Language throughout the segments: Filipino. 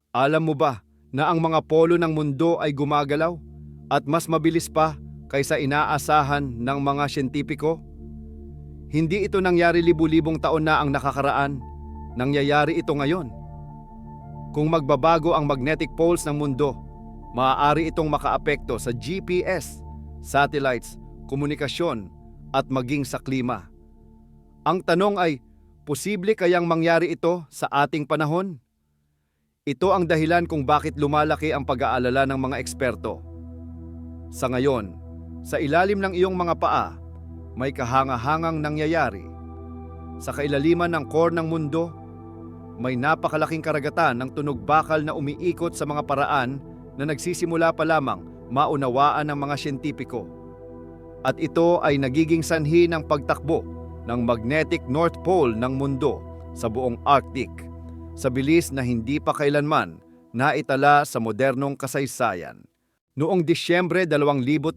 Alam mo ba na ang mga polo ng mundo ay gumagalaw at mas mabilis pa kaysa inaasahan ng mga siyentipiko? Hindi ito nangyari libu-libong taon na ang nakakaraan, nangyayari ito ngayon. Kung magbabago ang magnetic poles ng mundo, maaari itong makaapekto sa GPS, satellites, komunikasyon at maging sa klima. Ang tanong ay, posible kayang mangyari ito sa ating panahon? Ito ang dahilan kung bakit lumalaki ang pag-aalala ng mga eksperto. Sa ngayon, sa ilalim ng iyong mga paa, may kahanga-hangang nangyayari. Sa kailaliman ng core ng mundo, may napakalaking karagatan ng tunog bakal na umiikot sa mga paraan na nagsisimula pa lamang maunawaan ng mga siyentipiko. At ito ay nagiging sanhi ng pagtakbo ng magnetic North Pole ng mundo sa buong Arctic, sa bilis na hindi pa kailanman naitala sa modernong kasaysayan. Noong Disyembre 2024,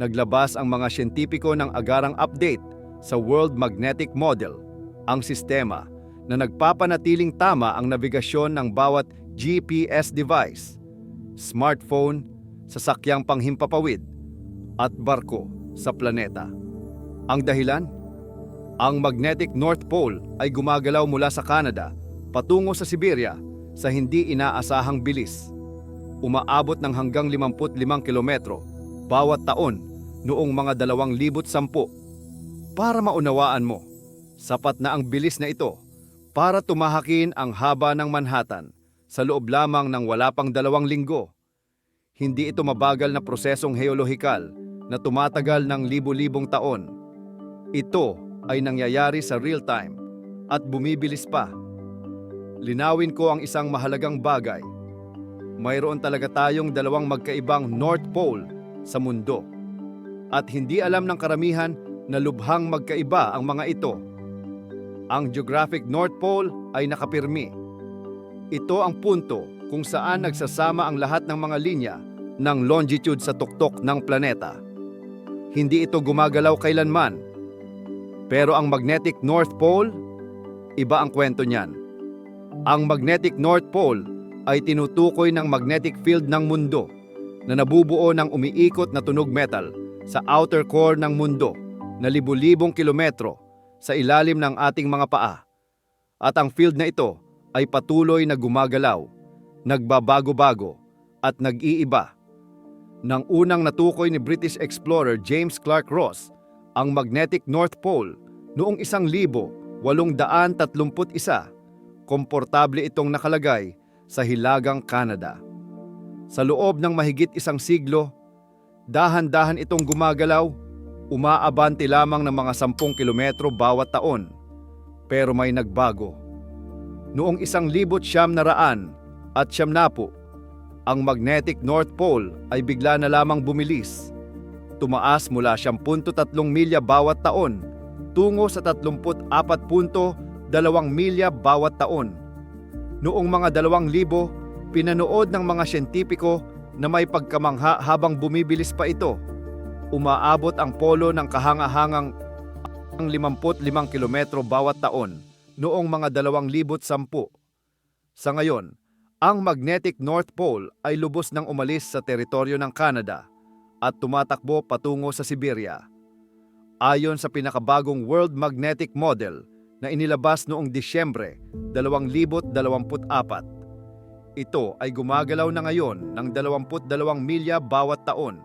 naglabas ang mga siyentipiko ng agarang update sa World Magnetic Model, ang sistema na nagpapanatiling tama ang nabigasyon ng bawat GPS device, smartphone, sasakyang panghimpapawid, at barko sa planeta. Ang dahilan? Ang magnetic North Pole ay gumagalaw mula sa Canada patungo sa Siberia sa hindi inaasahang bilis. Umaabot ng hanggang 55 kilometro bawat taon noong mga 2010. Para maunawaan mo, sapat na ang bilis na ito para tumahakin ang haba ng Manhattan sa loob lamang ng wala pang 2 linggo. Hindi ito mabagal na prosesong heolohikal na tumatagal ng libu-libong taon. Ito ay nangyayari sa real time at bumibilis pa. Linawin ko ang isang mahalagang bagay. Mayroon talaga tayong 2 magkaibang North Pole sa mundo. At hindi alam ng karamihan na lubhang magkaiba ang mga ito. Ang geographic North Pole ay nakapirmi. Ito ang punto kung saan nagsasama ang lahat ng mga linya ng longitude sa tuktok ng planeta. Hindi ito gumagalaw kailanman. Pero ang magnetic North Pole, iba ang kwento niyan. Ang magnetic North Pole ay tinutukoy ng magnetic field ng mundo na nabubuo ng umiikot na tunog metal sa outer core ng mundo na libu-libong kilometro sa ilalim ng ating mga paa. At ang field na ito ay patuloy na gumagalaw, nagbabago-bago at nag-iiba. Nang unang natukoy ni British explorer James Clark Ross ang magnetic North Pole noong 1831, komportable itong nakalagay sa hilagang Canada. Sa loob ng mahigit 1 siglo, dahan-dahan itong gumagalaw, umaabante lamang ng mga 10 kilometro bawat taon. Pero may nagbago. Noong 1970, ang magnetic North Pole ay bigla na lamang bumilis. Tumaas mula 10.3 milya bawat taon tungo sa 34.2 milya bawat taon. Noong mga 2000, pinanood ng mga siyentipiko na may pagkamangha habang bumibilis pa ito. Umaabot ang polo ng kahanga-hangang 55 kilometro bawat taon noong mga 2010. Sa ngayon, ang magnetic North Pole ay lubos nang umalis sa teritoryo ng Canada at tumatakbo patungo sa Siberia. Ayon sa pinakabagong World Magnetic Model na inilabas noong Disyembre 2024, ito ay gumagalaw na ngayon ng 22 milya bawat taon.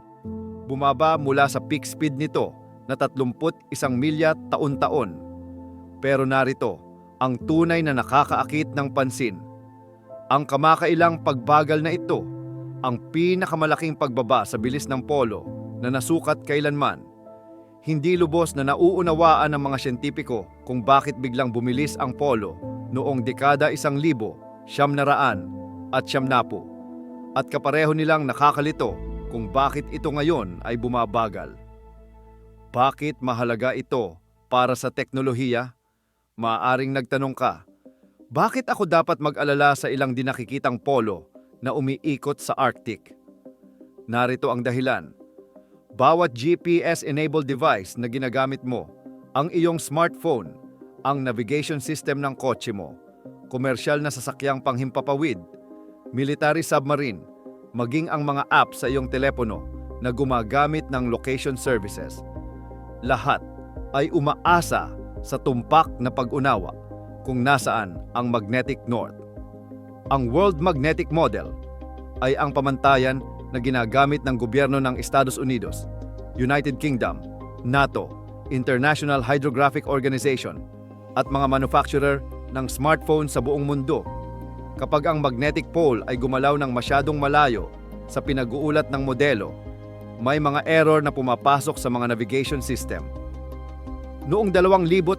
Bumaba mula sa peak speed nito na 31 milya taon-taon. Pero narito ang tunay na nakakaakit ng pansin. Ang kamakailang pagbagal na ito, ang pinakamalaking pagbaba sa bilis ng polo na nasukat kailanman. Hindi lubos na nauunawaan ng mga siyentipiko kung bakit biglang bumilis ang polo noong dekada 1900 at 1970. At kapareho nilang nakakalito kung bakit ito ngayon ay bumabagal. Bakit mahalaga ito para sa teknolohiya? Maaaring nagtanong ka, bakit ako dapat mag-alala sa ilang di nakikitang polo na umiikot sa Arctic? Narito ang dahilan. Bawat GPS-enabled device na ginagamit mo, ang iyong smartphone, ang navigation system ng kotse mo, komersyal na sasakyang panghimpapawid, military submarine, maging ang mga app sa iyong telepono na gumagamit ng location services. Lahat ay umaasa sa tumpak na pag-unawa kung nasaan ang magnetic north. Ang World Magnetic Model ay ang pamantayan na ginagamit ng gobyerno ng Estados Unidos, United Kingdom, NATO, International Hydrographic Organization, at mga manufacturer ng smartphone sa buong mundo. Kapag ang magnetic pole ay gumalaw ng masyadong malayo sa pinag-uulat ng modelo, may mga error na pumapasok sa mga navigation system. Noong 2019,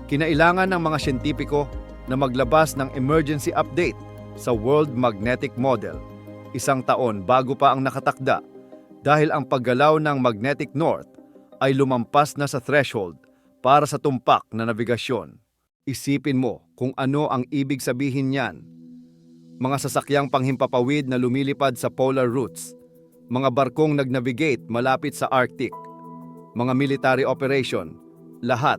kinailangan ng mga siyentipiko na maglabas ng emergency update sa World Magnetic Model, 1 taon bago pa ang nakatakda, dahil ang paggalaw ng magnetic north ay lumampas na sa threshold para sa tumpak na navigasyon. Isipin mo kung ano ang ibig sabihin niyan. Mga sasakyang panghimpapawid na lumilipad sa polar routes, mga barkong nag-navigate malapit sa Arctic, mga military operation, lahat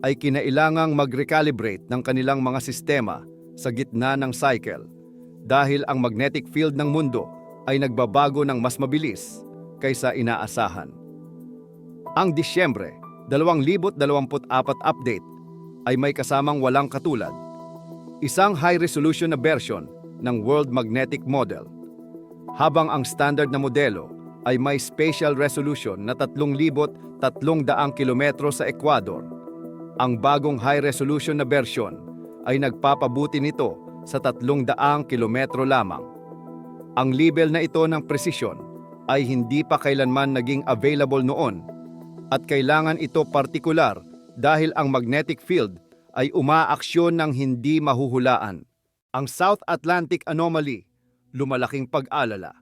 ay kinailangang mag-recalibrate ng kanilang mga sistema sa gitna ng cycle dahil ang magnetic field ng mundo ay nagbabago ng mas mabilis kaysa inaasahan. Ang Disyembre 2024 update ay may kasamang walang katulad, isang high-resolution na version ng World Magnetic Model, habang ang standard na modelo ay may spatial resolution na 3,300 kilometro sa Ecuador. Ang bagong high-resolution na version ay nagpapabuti nito sa 300 kilometro lamang. Ang level na ito ng presisyon ay hindi pa kailanman naging available noon at kailangan ito partikular dahil ang magnetic field ay umaaksyon ng hindi mahuhulaan. Ang South Atlantic Anomaly, lumalaking pag-alala.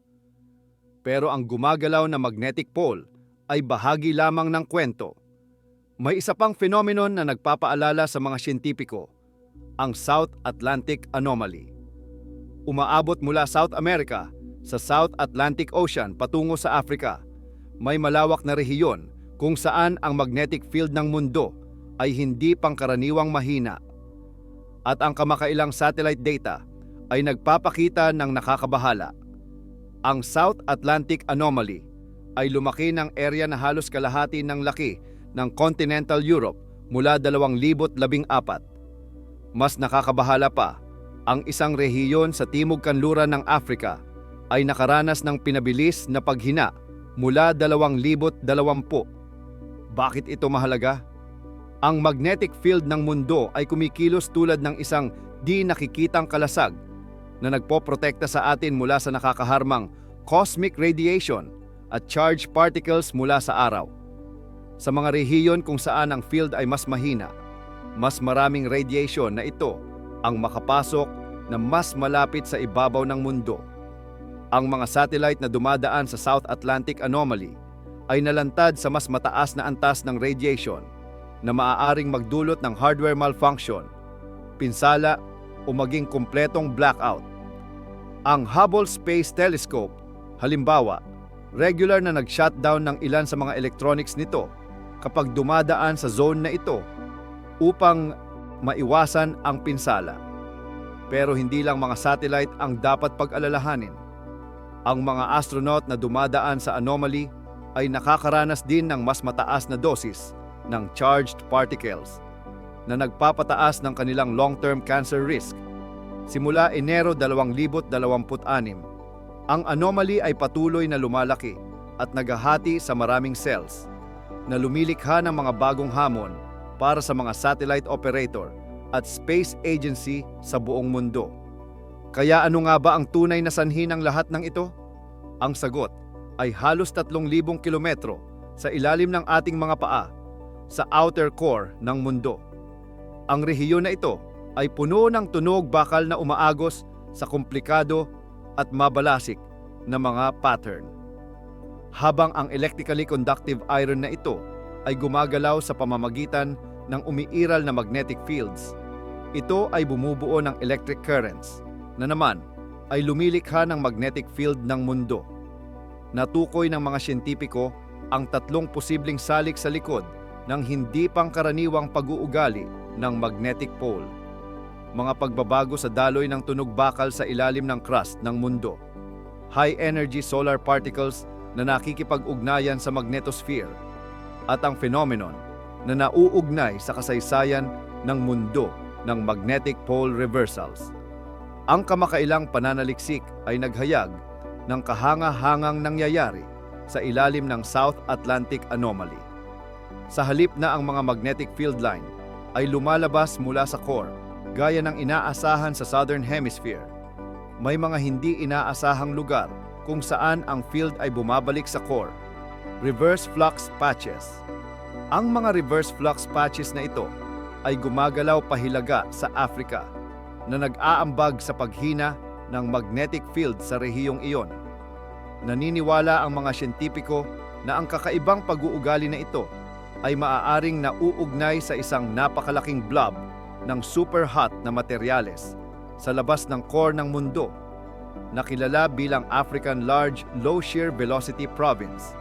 Pero ang gumagalaw na magnetic pole ay bahagi lamang ng kwento. May isa pang phenomenon na nagpapaalala sa mga siyentipiko, ang South Atlantic Anomaly. Umaabot mula South America sa South Atlantic Ocean patungo sa Africa. May malawak na rehiyon kung saan ang magnetic field ng mundo ay hindi pangkaraniwang mahina. At ang kamakailang satellite data ay nagpapakita ng nakakabahala. Ang South Atlantic Anomaly ay lumaki ng area na halos kalahati ng laki ng continental Europe mula 2014. Mas nakakabahala pa, ang isang rehiyon sa timog kanluran ng Africa ay nakaranas ng pinabilis na paghina mula 2020. Bakit ito mahalaga? Ang magnetic field ng mundo ay kumikilos tulad ng isang di nakikitang kalasag na nagpoprotekta sa atin mula sa nakakaharmang cosmic radiation at charged particles mula sa araw. Sa mga rehiyon kung saan ang field ay mas mahina, mas maraming radiation na ito ang makapasok na mas malapit sa ibabaw ng mundo. Ang mga satellite na dumadaan sa South Atlantic Anomaly ay nalantad sa mas mataas na antas ng radiation na maaaring magdulot ng hardware malfunction, pinsala o maging kumpletong blackout. Ang Hubble Space Telescope, halimbawa, regular na nag-shutdown ng ilan sa mga electronics nito kapag dumadaan sa zone na ito upang maiwasan ang pinsala. Pero hindi lang mga satellite ang dapat pag-alalahanin. Ang mga astronaut na dumadaan sa anomaly ay nakakaranas din ng mas mataas na dosis ng charged particles na nagpapataas ng kanilang long-term cancer risk. Simula Enero 2026, ang anomaly ay patuloy na lumalaki at naghahati sa maraming cells na lumilikha ng mga bagong hamon para sa mga satellite operator at space agency sa buong mundo. Kaya ano nga ba ang tunay na sanhi ng lahat ng ito? Ang sagot ay halos 3,000 kilometro sa ilalim ng ating mga paa sa outer core ng mundo. Ang rehiyon na ito ay puno ng tunog bakal na umaagos sa komplikado at mabalasik na mga pattern. Habang ang electrically conductive iron na ito ay gumagalaw sa pamamagitan ng umiiral na magnetic fields, ito ay bumubuo ng electric currents na naman ay lumilikha ng magnetic field ng mundo. Natukoy ng mga siyentipiko ang 3 posibleng salik sa likod ng hindi pangkaraniwang pag-uugali ng magnetic pole. mga pagbabago sa daloy ng tunog bakal sa ilalim ng crust ng mundo, high-energy solar particles na nakikipag-ugnayan sa magnetosphere, at ang phenomenon na nauugnay sa kasaysayan ng mundo ng magnetic pole reversals. Ang kamakailang pananaliksik ay naghayag ng kahanga-hangang nangyayari sa ilalim ng South Atlantic Anomaly. Sa halip na ang mga magnetic field line ay lumalabas mula sa core, gaya ng inaasahan sa Southern Hemisphere, may mga hindi inaasahang lugar kung saan ang field ay bumabalik sa core, reverse flux patches. Ang mga reverse flux patches na ito ay gumagalaw pahilaga sa Africa na nag-aambag sa paghina ng magnetic field sa rehiyong iyon. Naniniwala ang mga siyentipiko na ang kakaibang pag-uugali na ito ay maaaring nauugnay sa isang napakalaking blob ng super hot na materyales sa labas ng core ng mundo, na kilala bilang African Large Low Shear Velocity Province.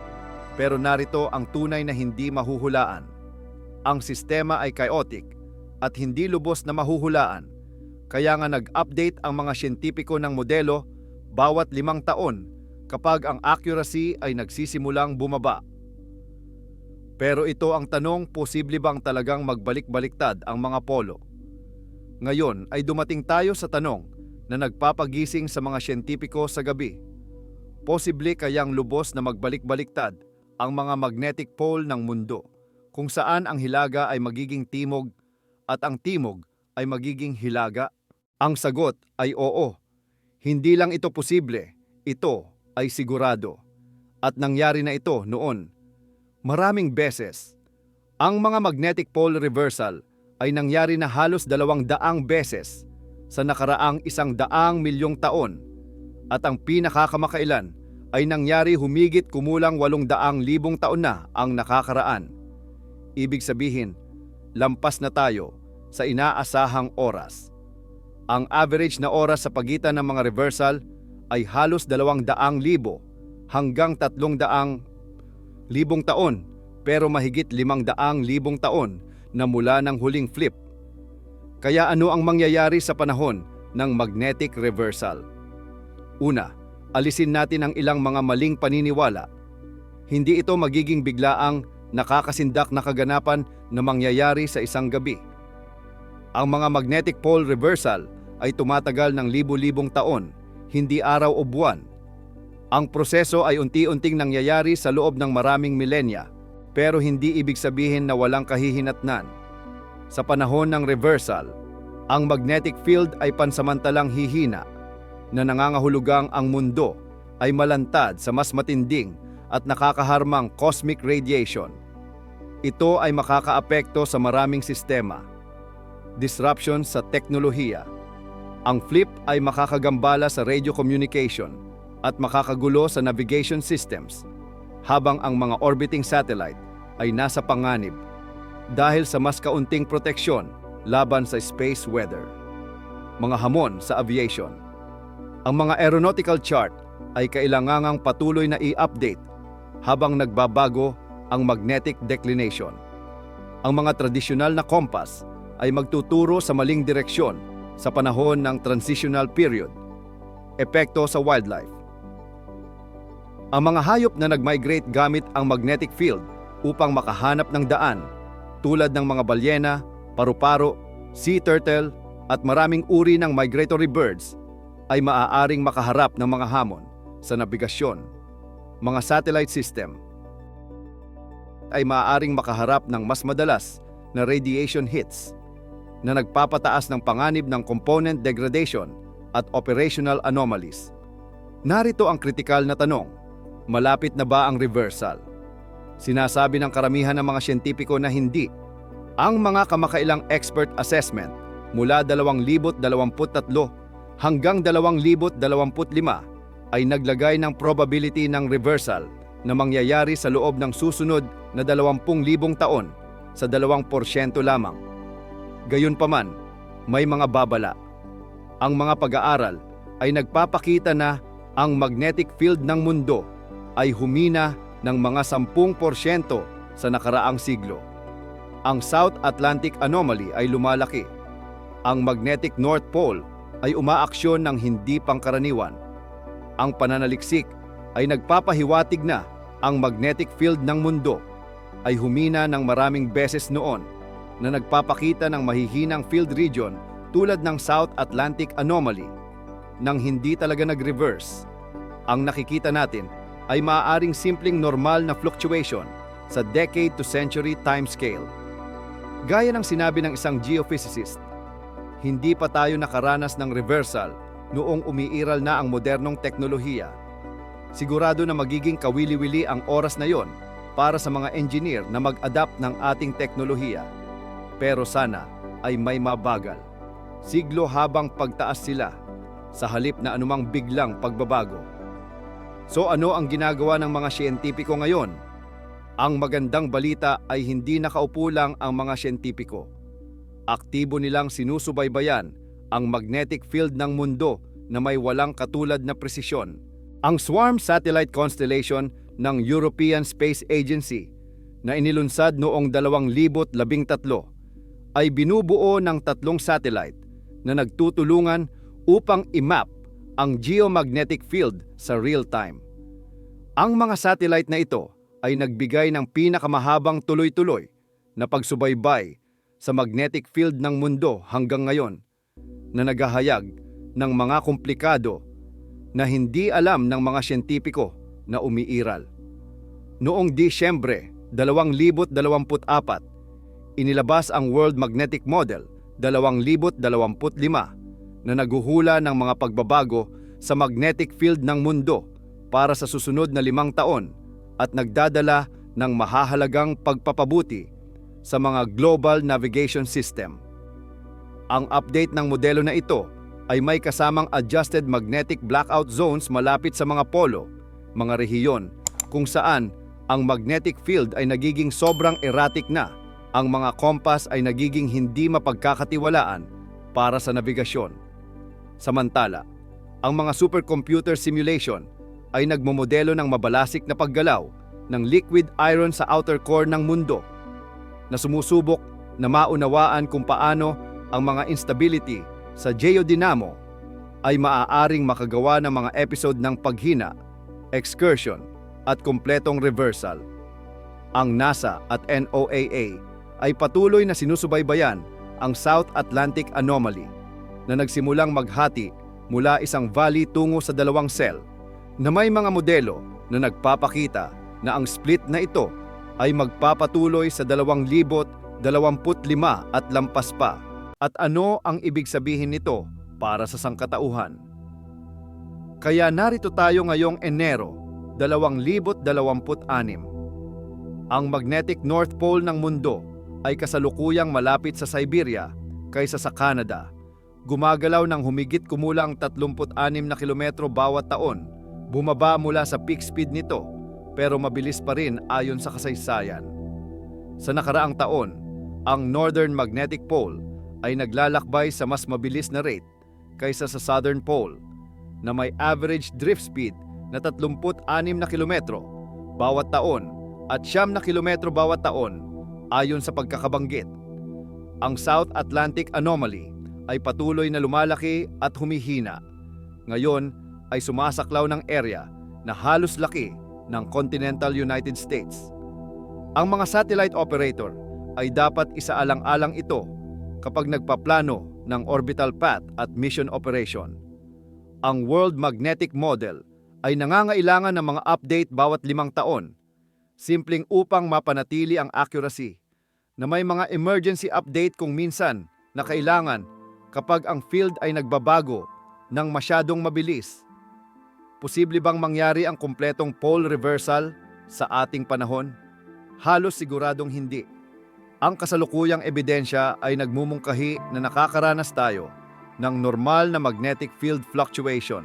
Pero narito ang tunay na hindi mahuhulaan. Ang sistema ay chaotic at hindi lubos na mahuhulaan, kaya nga nag-update ang mga siyentipiko ng modelo bawat 5 taon kapag ang accuracy ay nagsisimulang bumaba. Pero ito ang tanong, posible bang talagang magbalik-baliktad ang mga polo? Ngayon ay dumating tayo sa tanong na nagpapagising sa mga siyentipiko sa gabi. Posible kayang lubos na magbalik-baliktad ang mga magnetic pole ng mundo, kung saan ang hilaga ay magiging timog at ang timog ay magiging hilaga? Ang sagot ay oo. Hindi lang ito posible, ito ay sigurado. At nangyari na ito noon. Maraming beses. Ang mga magnetic pole reversal ay nangyari na halos 200 beses sa nakaraang 100 milyong taon, at ang pinakakamakailan ay nangyari humigit kumulang 800,000 taon na ang nakakaraan. Ibig sabihin, lampas na tayo sa inaasahang oras. Ang average na oras sa pagitan ng mga reversal ay halos 200,000 hanggang 300,000 taon, pero mahigit 500,000 taon na mula ng huling flip. Kaya ano ang mangyayari sa panahon ng magnetic reversal? Una, alisin natin ang ilang mga maling paniniwala. Hindi ito magiging biglaang nakakasindak na kaganapan na mangyayari sa isang gabi. Ang mga magnetic pole reversal ay tumatagal ng libu-libong taon, hindi araw o buwan. Ang proseso ay unti-unting nangyayari sa loob ng maraming milenya, pero hindi ibig sabihin na walang kahihinatnan. Sa panahon ng reversal, ang magnetic field ay pansamantalang hihina, na nangangahulugang ang mundo ay malantad sa mas matinding at nakakaharmang cosmic radiation. Ito ay makakaapekto sa maraming sistema. Disruption sa teknolohiya. Ang flip ay makakagambala sa radio communication at makakagulo sa navigation systems, habang ang mga orbiting satellite ay nasa panganib dahil sa mas kaunting proteksyon laban sa space weather. Mga hamon sa aviation. Ang mga aeronautical chart ay kailangangang patuloy na i-update habang nagbabago ang magnetic declination. Ang mga tradisyonal na compass ay magtuturo sa maling direksyon sa panahon ng transitional period. Epekto sa wildlife. Ang mga hayop na nag-migrate gamit ang magnetic field upang makahanap ng daan, tulad ng mga balyena, paru-paro, sea turtle, at maraming uri ng migratory birds, ay maaaring makaharap ng mga hamon sa nabigasyon. Mga satellite system ay maaaring makaharap ng mas madalas na radiation hits na nagpapataas ng panganib ng component degradation at operational anomalies. Narito ang kritikal na tanong: malapit na ba ang reversal? Sinasabi ng karamihan ng mga siyentipiko na hindi. Ang mga kamakailang expert assessment mula 2023 hanggang 2025 ay naglagay ng probability ng reversal na mangyayari sa loob ng susunod na 20,000 taon sa 2% lamang. Gayunpaman, may mga babala. Ang mga pag-aaral ay nagpapakita na ang magnetic field ng mundo ay humina ng mga 10% sa nakaraang siglo. Ang South Atlantic Anomaly ay lumalaki. Ang magnetic North Pole ay umaaksyon ng hindi pangkaraniwan. Ang pananaliksik ay nagpapahiwatig na ang magnetic field ng mundo ay humina ng maraming beses noon na nagpapakita ng mahihinang field region tulad ng South Atlantic Anomaly nang hindi talaga nag-reverse. Ang nakikita natin ay maaaring simpleng normal na fluctuation sa decade to century timescale. Gaya ng sinabi ng isang geophysicist, hindi pa tayo nakaranas ng reversal noong umiiral na ang modernong teknolohiya. Sigurado na magiging kawili-wili ang oras na yon para sa mga engineer na mag-adapt ng ating teknolohiya. Pero sana ay may mabagal. Siglo habang pagtaas sila sa halip na anumang biglang pagbabago. So ano ang ginagawa ng mga siyentipiko ngayon? Ang magandang balita ay hindi nakaupo lang ang mga siyentipiko. Aktibo nilang sinusubaybayan ang magnetic field ng mundo na may walang katulad na presisyon. Ang SWARM satellite constellation ng European Space Agency na inilunsad noong 2013 ay binubuo ng 3 satellite na nagtutulungan upang i-map ang geomagnetic field sa real time. Ang mga satellite na ito ay nagbigay ng pinakamahabang tuloy-tuloy na pagsubaybay sa magnetic field ng mundo hanggang ngayon na naghahayag ng mga komplikado na hindi alam ng mga siyentipiko na umiiral. Noong Disyembre 2024, inilabas ang World Magnetic Model 2025 na naghuhula ng mga pagbabago sa magnetic field ng mundo para sa susunod na 5 taon at nagdadala ng mahahalagang pagpapabuti sa mga global navigation system. Ang update ng modelo na ito ay may kasamang adjusted magnetic blackout zones malapit sa mga polo, mga rehiyon kung saan ang magnetic field ay nagiging sobrang erratic na, ang mga kompas ay nagiging hindi mapagkakatiwalaan para sa nabigasyon. Samantala, ang mga supercomputer simulation ay nagmomodelo ng mabalasik na paggalaw ng liquid iron sa outer core ng mundo na sumusubok na maunawaan kung paano ang mga instability sa geodynamo ay maaaring makagawa ng mga episode ng paghina, excursion at kumpletong reversal. Ang NASA at NOAA ay patuloy na sinusubaybayan ang South Atlantic Anomaly na nagsimulang maghati mula isang valley tungo sa 2 cell na may mga modelo na nagpapakita na ang split na ito ay magpapatuloy sa 2025 at lampas pa. At ano ang ibig sabihin nito para sa sangkatauhan? Kaya narito tayo ngayong Enero 2026. Ang magnetic North Pole ng mundo ay kasalukuyang malapit sa Siberia kaysa sa Canada. Gumagalaw ng humigit kumulang 36 na kilometro bawat taon. Bumaba mula sa peak speed nito pero mabilis pa rin ayon sa kasaysayan. Sa nakaraang taon, ang Northern Magnetic Pole ay naglalakbay sa mas mabilis na rate kaysa sa Southern Pole na may average drift speed na 36 na kilometro bawat taon at 9 na kilometro bawat taon ayon sa pagkakabanggit. Ang South Atlantic Anomaly ay patuloy na lumalaki at humihina. Ngayon ay sumasaklaw ng area na halos laki ng continental United States. Ang mga satellite operator ay dapat isaalang-alang ito kapag nagpaplano ng orbital path at mission operation. Ang World Magnetic Model ay nangangailangan ng mga update bawat 5 taon, simpleng upang mapanatili ang accuracy, na may mga emergency update kung minsan na kailangan kapag ang field ay nagbabago ng masyadong mabilis. Posible bang mangyari ang kumpletong pole reversal sa ating panahon? Halos siguradong hindi. Ang kasalukuyang ebidensya ay nagmumungkahi na nakakaranas tayo ng normal na magnetic field fluctuation,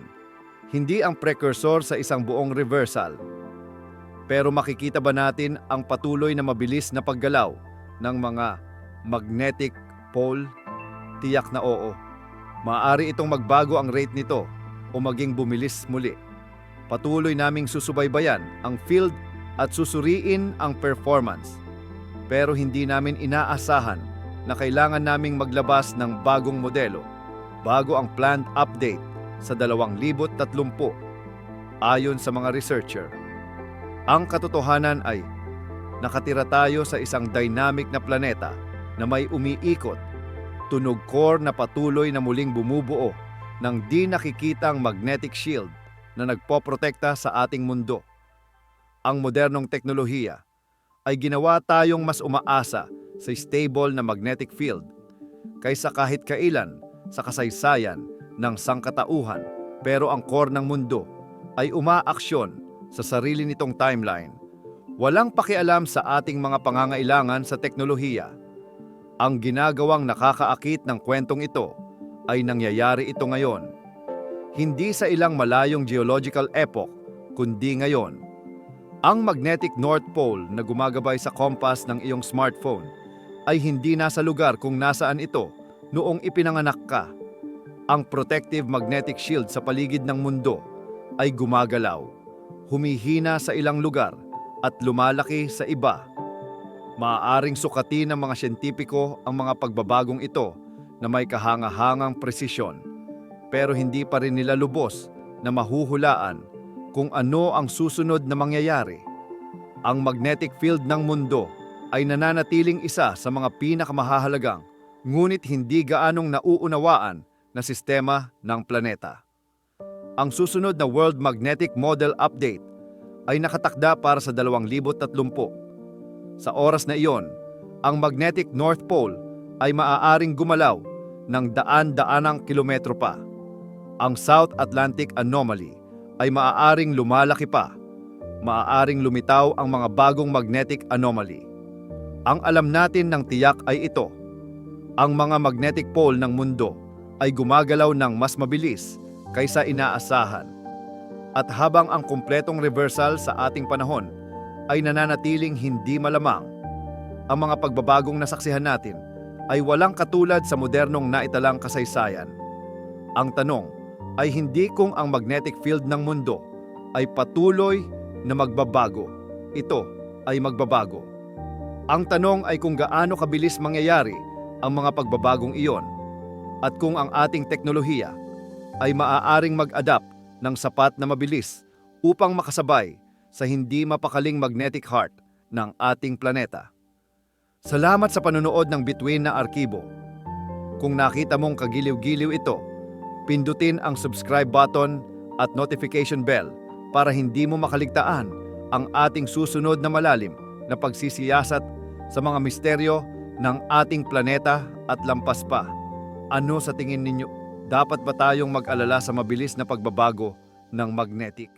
hindi ang precursor sa isang buong reversal. Pero makikita ba natin ang patuloy na mabilis na paggalaw ng mga magnetic pole? Tiyak na oo. Maaari itong magbago ang rate nito o maging bumilis muli. Patuloy naming susubaybayan ang field at susuriin ang performance. Pero hindi namin inaasahan na kailangan naming maglabas ng bagong modelo bago ang planned update sa 2030 ayon sa mga researcher. Ang katotohanan ay nakatira tayo sa isang dynamic na planeta na may umiikot, tunog core na patuloy na muling bumubuo ng di nakikitang magnetic shield na nagpoprotekta sa ating mundo. Ang modernong teknolohiya ay ginawa tayong mas umaasa sa stable na magnetic field kaysa kahit kailan sa kasaysayan ng sangkatauhan, pero ang core ng mundo ay umaaksyon sa sarili nitong timeline. Walang pakialam sa ating mga pangangailangan sa teknolohiya. Ang ginagawang nakakaakit ng kwentong ito ay nangyayari ito ngayon. Hindi sa ilang malayong geological epoch, kundi ngayon. Ang magnetic North Pole na gumagabay sa compass ng iyong smartphone ay hindi nasa lugar kung nasaan ito noong ipinanganak ka. Ang protective magnetic shield sa paligid ng mundo ay gumagalaw, humihina sa ilang lugar at lumalaki sa iba. Maaaring sukatin ng mga siyentipiko ang mga pagbabagong ito na may kahanga-hangang presisyon, pero hindi pa rin nila lubos na mahuhulaan kung ano ang susunod na mangyayari. Ang magnetic field ng mundo ay nananatiling isa sa mga pinakamahahalagang ngunit hindi gaanong nauunawaan na sistema ng planeta. Ang susunod na World Magnetic Model Update ay nakatakda para sa 2030. Sa oras na iyon, ang magnetic North Pole ay maaaring gumalaw ng daan-daanang kilometro pa. Ang South Atlantic Anomaly ay maaaring lumalaki pa. Maaaring lumitaw ang mga bagong magnetic anomaly. Ang alam natin ng tiyak ay ito: ang mga magnetic pole ng mundo ay gumagalaw ng mas mabilis kaysa inaasahan. At habang ang kumpletong reversal sa ating panahon ay nananatiling hindi malamang, ang mga pagbabagong nasaksihan natin ay walang katulad sa modernong naitalang kasaysayan. Ang tanong ay hindi kung ang magnetic field ng mundo ay patuloy na magbabago. Ito ay magbabago. Ang tanong ay kung gaano kabilis mangyayari ang mga pagbabagong iyon at kung ang ating teknolohiya ay maaaring mag-adapt ng sapat na mabilis upang makasabay sa hindi mapakaling magnetic heart ng ating planeta. Salamat sa panonood ng Bituin na Arkibo. Kung nakita mong kagiliw-giliw ito, pindutin ang subscribe button at notification bell para hindi mo makaligtaan ang ating susunod na malalim na pagsisiyasat sa mga misteryo ng ating planeta at lampas pa. Ano sa tingin ninyo? Dapat ba tayong mag-alala sa mabilis na pagbabago ng magnetic